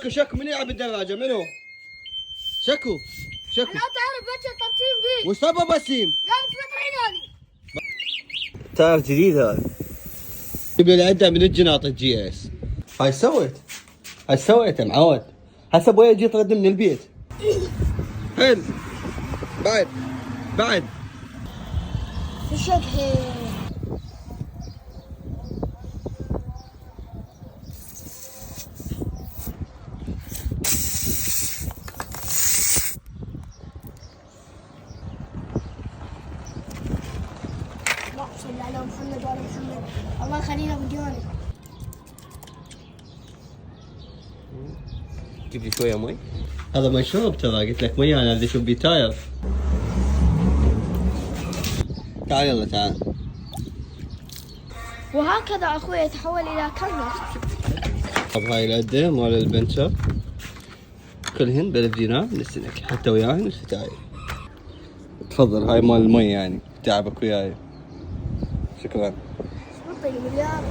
شكو من يلعب بالدراجة منو؟ شكو انا تعرف بس التطعيم بيه. وش صبا بسيم؟ لا مش مطعين هذه. تاير جديد هذا. جيب لي العدة من الجناط الجي اس. هاي سويته معود. هسه ابوي يجي يطرد من البيت. حلو. بعد. في شكل. صل على محمد وعلى محمد. الله يخلينا بجوانك. جيب لي شوية مي. هذا ما يشرب ترى، قلت لك مي انا اللي اشوف بيه تاير. تعال يلا تعال. وهكذا اخوي يتحول الى كنز. طب هاي العدة مال البنشر كلهن ب1000 دينار نستنك حتى وياهن الفتاير. تفضل هاي مال المي يعني تعبك وياي. شكرا. مليار